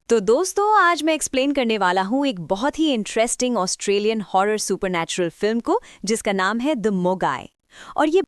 तो दोस्तों आज मैं एक्सप्लेन करने वाला हूँ एक बहुत ही interesting Australian horror supernatural film को जिसका नाम है द मोगाई। और ये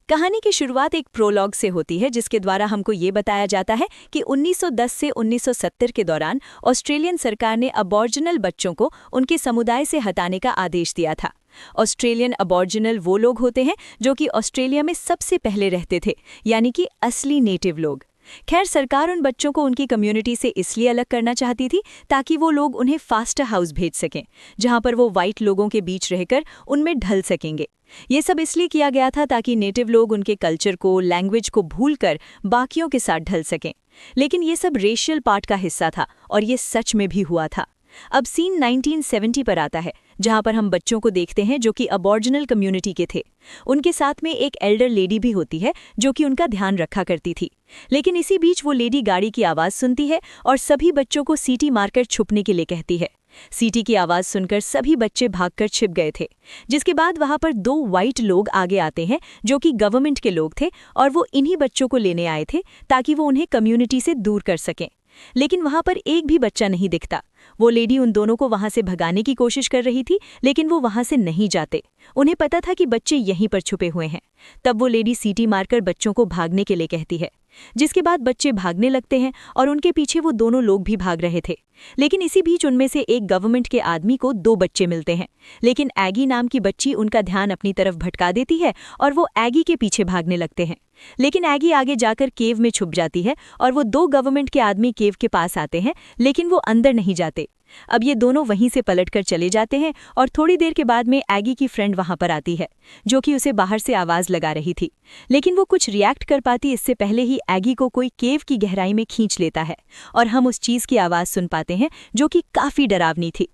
कहानी की शुरुआत एक प्रोलॉग से होती है जिसके द्वारा हमको ये बताया जाता है कि 1910 से 1970 के दौरान ऑस्ट्रेलियन सरकार ने अबॉर्जिनल बच्चों को उनके समुदाय से हटाने का आदेश दिया था। ऑस्ट्रेलियन अबॉर्जिनल वो लोग होते हैं जो कि ऑस्ट्रेलिया में सबसे पहले रहते थे, यानी कि असली नेटिव लोग। खैर, सरकार उन बच्चों को उनकी कम्युनिटी से इसलिए अलग करना चाहती थी ताकि वो लोग उन्हें फास्टर हाउस भेज सकें, जहां पर वो वाइट लोगों के बीच रहकर उनमें ढल सकेंगे। ये सब इसलिए किया गया था ताकि नेटिव लोग उनके कल्चर को, लैंग्वेज को भूलकर बाकियों के साथ ढल सकें। लेकिन ये सब रेशियल पार्ट का हिस्सा था और ये सच में भी हुआ था। अब सीन 1970 पर आता है, जहां पर हम बच्चों को देखते हैं जो कि अबॉर्जिनल कम्युनिटी के थे। उनके साथ में एक एल्डर लेडी भी होती है जो कि उनका ध्यान रखा करती थी। लेकिन इसी बीच वो लेडी गाड़ी की आवाज़ सुनती है और सभी बच्चों को सीटी मारकर छुपने के लिए कहती है। सीटी की आवाज़ सुनकर सभी बच्चे भागकर छिप गए थे, जिसके बाद वहां पर दो वाइट लोग आगे आते हैं जो कि गवर्नमेंट के लोग थे और वो इन्हीं बच्चों को लेने आए थे ताकि वो उन्हें कम्युनिटी से दूर कर सकें। लेकिन वहां पर एक भी बच्चा नहीं दिखता। वो लेडी उन दोनों को वहां से भगाने की कोशिश कर रही थी, लेकिन वो वहां से नहीं जाते। उन्हें पता था कि बच्चे यहीं पर छुपे हुए हैं। तब वो लेडी सीटी मारकर बच्चों को भागने के लिए कहती है, जिसके बाद बच्चे भागने लगते हैं और उनके पीछे वो दोनों लोग भी भाग रहे थे। लेकिन इसी बीच उनमें से एक गवर्नमेंट के आदमी को दो बच्चे मिलते हैं, लेकिन एगी नाम की बच्ची उनका ध्यान अपनी तरफ भटका देती है और वो एगी के पीछे भागने लगते हैं। लेकिन एगी आगे जाकर केव में छुप जाती है और वो दो गवर्नमेंट के आदमी केव के पास आते हैं, लेकिन वो अंदर नहीं जाते। अब ये दोनों वहीं से पलटकर चले जाते हैं और थोड़ी देर के बाद में एगी की फ्रेंड वहां पर आती है जो कि उसे बाहर से आवाज लगा रही थी। लेकिन वो कुछ रिएक्ट कर पाती इससे पहले ही एगी को कोई केव की गहराई में खींच लेता है और हम उस चीज की आवाज सुन पाते हैं जो कि काफी डरावनी थी।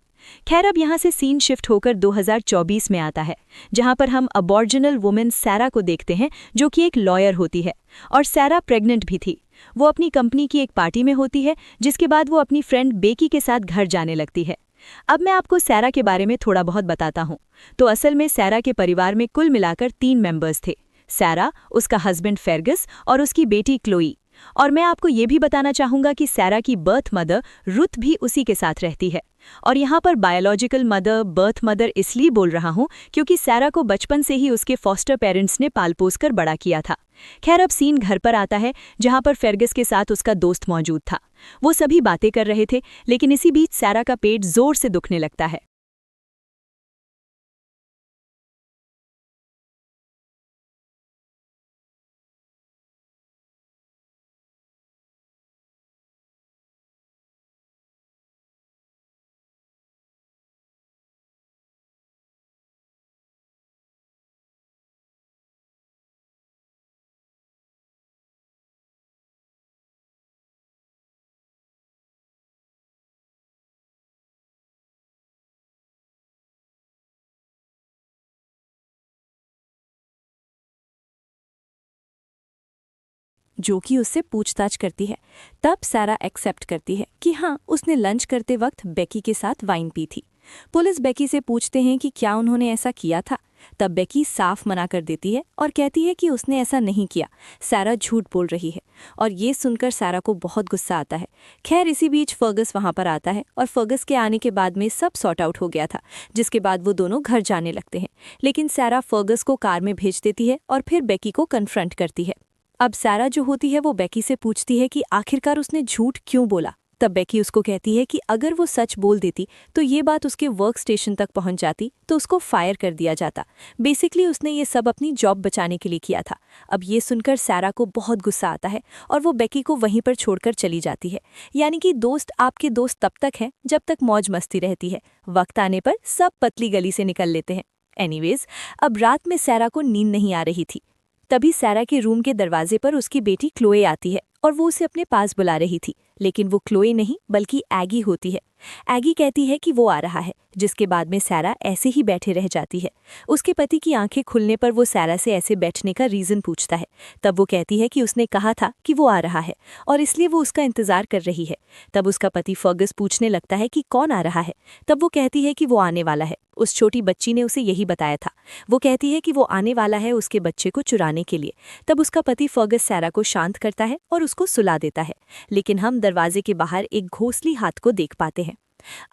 खैर, अब यहाँ से सीन शिफ्ट होकर 2024 में आता है, जहाँ पर हम अबॉर्जिनल वुमेन सैरा को देखते हैं जो कि एक लॉयर होती है और सैरा प्रेग्नेंट भी थी। वो अपनी कंपनी की एक पार्टी में होती है, जिसके बाद वो अपनी फ्रेंड बेकी के साथ घर जाने लगती है। अब मैं आपको सैरा के बारे में थोड़ा बहुत बताता हूँ। तो असल में सैरा के परिवार में कुल मिलाकर 3 मेंबर्स थे: सैरा, उसका हस्बैंड फेर्गस और उसकी बेटी क्लोई। और मैं आपको ये भी बताना चाहूँगा कि सैरा की बर्थ मदर रुथ भी उसी के साथ रहती है। और यहाँ पर बायोलॉजिकल मदर, बर्थ मदर इसलिए बोल रहा हूँ क्योंकि सैरा को बचपन से ही उसके फॉस्टर पेरेंट्स ने पाल पोस कर बड़ा किया था। खैर, अब सीन घर पर आता है, जहाँ पर फेर्गस के साथ उसका दोस्त मौजूद था। वो सभी बातें कर रहे थे, लेकिन इसी बीच सैरा का पेट जोर से दुखने लगता है। जो कि उससे पूछताछ करती है। तब सैरा एक्सेप्ट करती है कि हाँ, उसने लंच करते वक्त बेकी के साथ वाइन पी थी। पुलिस बेकी से पूछते हैं कि क्या उन्होंने ऐसा किया था। तब बेकी साफ मना कर देती है और कहती है कि उसने ऐसा नहीं किया, सैरा झूठ बोल रही है। और ये सुनकर सैरा को बहुत गुस्सा आता है। खैर, इसी बीच फर्गस वहां पर आता है और फर्गस के आने के बाद में सब सॉर्ट आउट हो गया था, जिसके बाद वो दोनों घर जाने लगते हैं। लेकिन सैरा फर्गस को कार में भेज देती है और फिर बेकी को कन्फ्रंट करती है। अब सैरा जो होती है वो बेकी से पूछती है कि आखिरकार उसने झूठ क्यों बोला। तब बेकी उसको कहती है कि अगर वो सच बोल देती तो ये बात उसके वर्क स्टेशन तक पहुंच जाती तो उसको फायर कर दिया जाता। बेसिकली उसने ये सब अपनी जॉब बचाने के लिए किया था। अब ये सुनकर सैरा को बहुत गुस्सा आता है और वो बेकी को वहीं पर छोड़कर चली जाती है। यानी कि दोस्त आपके दोस्त तब तक है जब तक मौज मस्ती रहती है, वक्त आने पर सब पतली गली से निकल लेते हैं। एनीवेज, अब रात में सैरा को नींद नहीं आ रही थी। तभी सैरा के रूम के दरवाजे पर उसकी बेटी क्लोए आती है और वो उसे अपने पास बुला रही थी, लेकिन वो क्लोए नहीं बल्कि एगी होती है। एगी कहती है कि वो आ रहा है, जिसके बाद में सैरा ऐसे ही बैठे रह जाती है। उसके पति की आंखें खुलने पर वो सैरा से ऐसे बैठने का रीज़न पूछता है। तब वो कहती है कि उसने कहा था कि वो आ रहा है और इसलिए वो उसका इंतज़ार कर रही है। तब उसका पति फर्गस पूछने लगता है कि कौन आ रहा है। तब वो कहती है कि वो आने वाला है, उस छोटी बच्ची ने उसे यही बताया था। वो कहती है कि वो आने वाला है उसके बच्चे को चुराने के लिए। तब उसका पति फर्गस सैरा को शांत करता है और उसको सुला देता है। लेकिन हम दरवाजे के बाहर एक घोंसली हाथ को देख पाते हैं।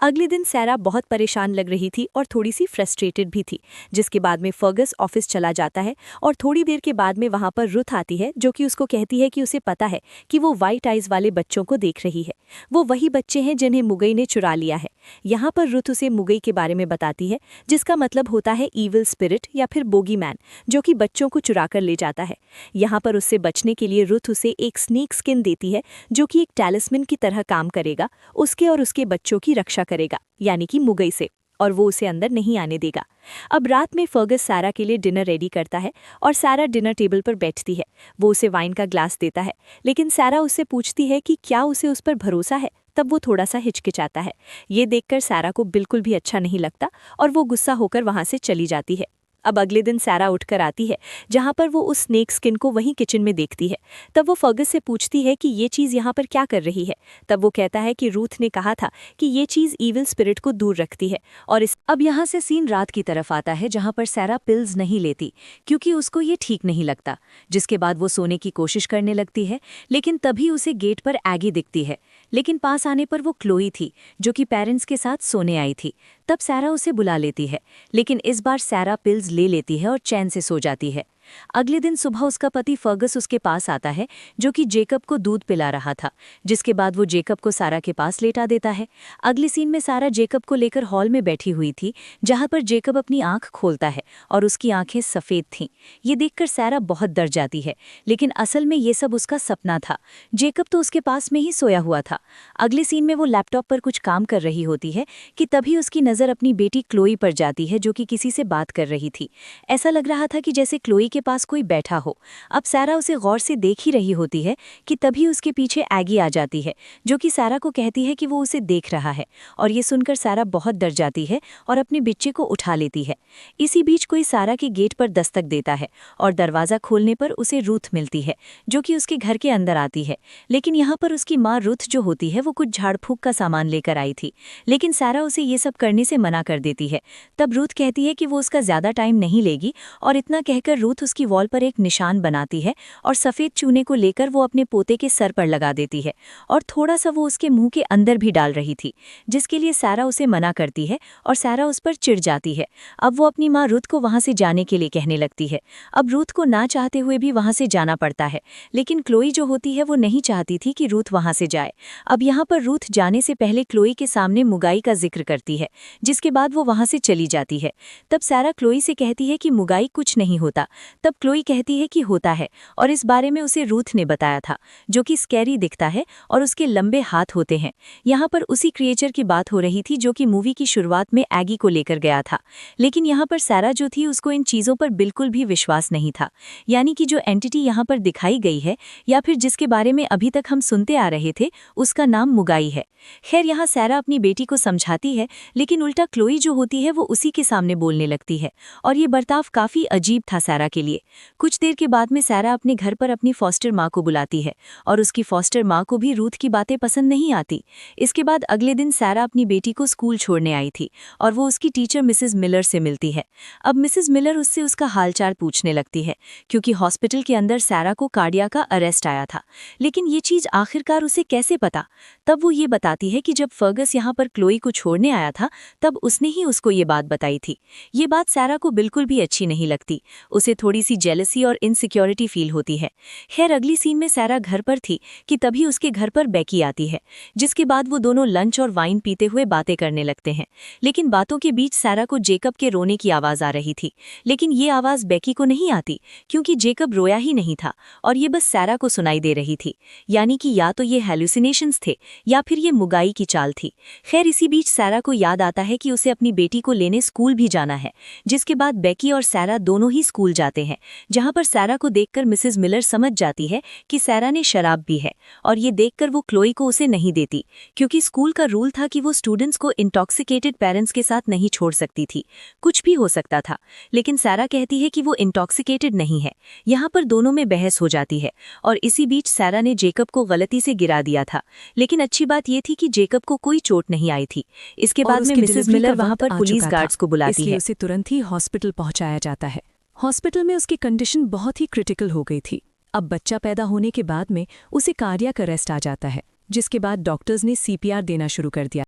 अगले दिन सैरा बहुत परेशान लग रही थी और थोड़ी सी फ्रस्ट्रेटेड भी थी, जिसके बाद में फर्गस ऑफिस चला जाता है और थोड़ी देर के बाद में वहां पर रुथ आती है, जो कि उसको कहती है कि उसे पता है कि वो वाइट आइज वाले बच्चों को देख रही है। वो वही बच्चे हैं जिन्हें मुगई ने चुरा लिया है। यहाँ पर रुथ उसे मुगई के बारे में बताती है, जिसका मतलब होता है ईविल स्पिरिट या फिर बोगी मैन, जो कि बच्चों को चुरा कर ले जाता है। यहाँ पर उससे बचने के लिए रुथ उसे एक स्नेक स्किन देती है, जो कि एक टैलिस्मैन की तरह काम करेगा, उसके और उसके बच्चों की रक्षा करेगा, यानी कि मुगई से, और वो उसे अंदर नहीं आने देगा। अब रात में फर्गस सैरा के लिए डिनर रेडी करता है और सैरा डिनर टेबल पर बैठती है। वो उसे वाइन का ग्लास देता है, लेकिन सैरा उससे पूछती है कि क्या उसे उस पर भरोसा है। तब वो थोड़ा सा हिचकिचाता है। ये देखकर सैरा को बिल्कुल भी अच्छा नहीं लगता और वो गुस्सा होकर वहां से चली जाती है। अब अगले दिन सैरा उठकर आती है, जहां पर वो उस स्नेक स्किन को वहीं किचन में देखती है। तब वो फर्गस से पूछती है कि ये चीज़ यहाँ पर क्या कर रही है। तब वो कहता है कि रूथ ने कहा था कि ये चीज़ ईविल स्पिरिट को दूर रखती है। और अब यहाँ से सीन रात की तरफ आता है, जहाँ पर सैरा पिल्स नहीं लेती क्योंकि उसको ये ठीक नहीं लगता। जिसके बाद वो सोने की कोशिश करने लगती है, लेकिन तभी उसे गेट पर एगी दिखती है। लेकिन पास आने पर वो क्लोई थी, जो कि पेरेंट्स के साथ सोने आई थी। तब सैरा उसे बुला लेती है, लेकिन इस बार सैरा पिल्स ले लेती है और चैन से सो जाती है। अगले दिन सुबह उसका पति फर्गस उसके पास आता है, जो कि जेकब को दूध पिला रहा था। जिसके बाद वो जेकब को सारा के पास लेटा देता है। अगले सीन में सारा जेकब को लेकर हॉल में बैठी हुई थी, जहां पर जेकब अपनी आंख खोलता है और उसकी आंखें सफ़ेद थीं। ये देखकर सैरा बहुत डर जाती है, लेकिन असल में ये सब उसका सपना था। जेकब तो उसके पास में ही सोया हुआ था। अगले सीन में वो लैपटॉप पर कुछ काम कर रही होती है कि तभी उसकी नज़र अपनी बेटी क्लोई पर जाती है, जो कि किसी से बात कर रही थी। ऐसा लग रहा था कि जैसे क्लोई के पास कोई बैठा हो। अब सैरा उसे गौर से देख ही रही होती है कि तभी उसके पीछे एगी आ जाती है, जो कि सैरा को कहती है कि वो उसे देख रहा है। और ये सुनकर सैरा बहुत डर जाती है और अपने बच्चे को उठा लेती है। इसी बीच कोई सैरा के गेट पर दस्तक देता है और दरवाज़ा खोलने पर उसे रूथ मिलती है, जो कि उसके घर के अंदर आती है। लेकिन यहाँ पर उसकी माँ रूथ जो होती है वो कुछ झाड़ फूक का सामान लेकर आई थी, लेकिन सैरा उसे ये सब करने से मना कर देती है। तब रूथ कहती है कि वो उसका ज़्यादा टाइम नहीं लेगी, और इतना कहकर रूथ उसकी वॉल पर एक निशान बनाती है और सफ़ेद चूने को लेकर वो अपने पोते के सर पर लगा देती है और थोड़ा सा वो उसके मुंह के अंदर भी डाल रही थी, जिसके लिए सैरा उसे मना करती है और सैरा उस पर चिढ़ जाती है। अब वो अपनी माँ रूथ को वहाँ से जाने के लिए कहने लगती है। अब रूथ को ना चाहते हुए भी वहाँ से जाना पड़ता है, लेकिन क्लोई जो होती है वो नहीं चाहती थी कि रूथ वहाँ से जाए। अब यहाँ पर रूथ जाने से पहले क्लोई के सामने मुगाई का जिक्र करती है, जिसके बाद वो वहाँ से चली जाती है। तब सैरा क्लोई से कहती है कि मुगाई कुछ नहीं होता। तब क्लोई कहती है कि होता है, और इस बारे में उसे रूथ ने बताया था, जो कि स्कैरी दिखता है और उसके लंबे हाथ होते हैं। यहाँ पर उसी क्रिएचर की बात हो रही थी जो कि मूवी की शुरुआत में एगी को लेकर गया था। लेकिन यहाँ पर सैरा जो थी उसको इन चीज़ों पर बिल्कुल भी विश्वास नहीं था, यानी कि जो एंटिटी यहाँ पर दिखाई गई है या फिर जिसके बारे में अभी तक हम सुनते आ रहे थे, उसका नाम मुगाई है। खैर यहाँ सैरा अपनी बेटी को समझाती है, लेकिन उल्टा क्लोई जो होती है वो उसी के सामने बोलने लगती है, और ये बर्ताव काफ़ी अजीब था सैरा के लिए। कुछ देर के बाद में सैरा अपने घर पर अपनी फॉस्टर माँ को बुलाती है, और उसकी फॉस्टर माँ को भी रूथ की बातें पसंद नहीं आती। इसके बाद अगले दिन सैरा अपनी बेटी को स्कूल छोड़ने आई थी और वो उसकी टीचर मिसेस मिलर से मिलती है। अब मिसेस मिलर उससे उसका हालचाल पूछने लगती है, क्योंकि हॉस्पिटल के अंदर सैरा को कार्डिया का अरेस्ट आया था। लेकिन ये चीज़ आखिरकार उसे कैसे पता? तब वो ये बताती है कि जब फर्गस यहाँ पर क्लोई को छोड़ने आया था तब उसने ही उसको ये बात बताई थी। ये बात सैरा को बिल्कुल भी अच्छी नहीं लगती, उसे थोड़ी सी जेलसी और इनसिक्योरिटी फील होती है। खैर अगली सीन में सैरा घर पर थी कि तभी उसके घर पर बेकी आती है, जिसके बाद वो दोनों लंच और वाइन पीते हुए बातें करने लगते हैं। लेकिन बातों के बीच सैरा को जेकब के रोने की आवाज़ आ रही थी, लेकिन ये आवाज़ बेकी को नहीं आती, क्योंकि जेकब रोया ही नहीं था और ये बस सैरा को सुनाई दे रही थी। यानी कि या तो ये हेलुसिनेशंस थे या फिर ये मुगाई की चाल थी। खैर इसी बीच सैरा को याद आता है कि उसे अपनी बेटी को लेने स्कूल भी जाना है, जिसके बाद बेकी और सैरा दोनों ही स्कूल जाते हैं। हैं, जहां पर सैरा को देखकर मिसेस मिलर समझ जाती है कि सैरा ने शराब पी है, और ये देखकर वो क्लोई को उसे नहीं देती, क्योंकि स्कूल का रूल था कि वो स्टूडेंट्स को इंटॉक्सिकेटेड पेरेंट्स के साथ नहीं छोड़ सकती थी। कुछ भी हो सकता था, लेकिन सैरा कहती है कि वो इंटॉक्सिकेटेड नहीं है। यहाँ पर दोनों में बहस हो जाती है, और इसी बीच सैरा ने जेकब को गलती से गिरा दिया था, लेकिन अच्छी बात ये थी कि जेकब को कोई चोट नहीं आई थी। इसके बाद में मिसेस मिलर वहां पर पुलिस गार्ड्स को बुलाती है। उसे तुरंत ही हॉस्पिटल पहुंचाया जाता है। हॉस्पिटल में उसकी कंडीशन बहुत ही क्रिटिकल हो गई थी। अब बच्चा पैदा होने के बाद में उसे कार्डियक अरेस्ट आ जाता है, जिसके बाद डॉक्टर्स ने CPR देना शुरू कर दिया।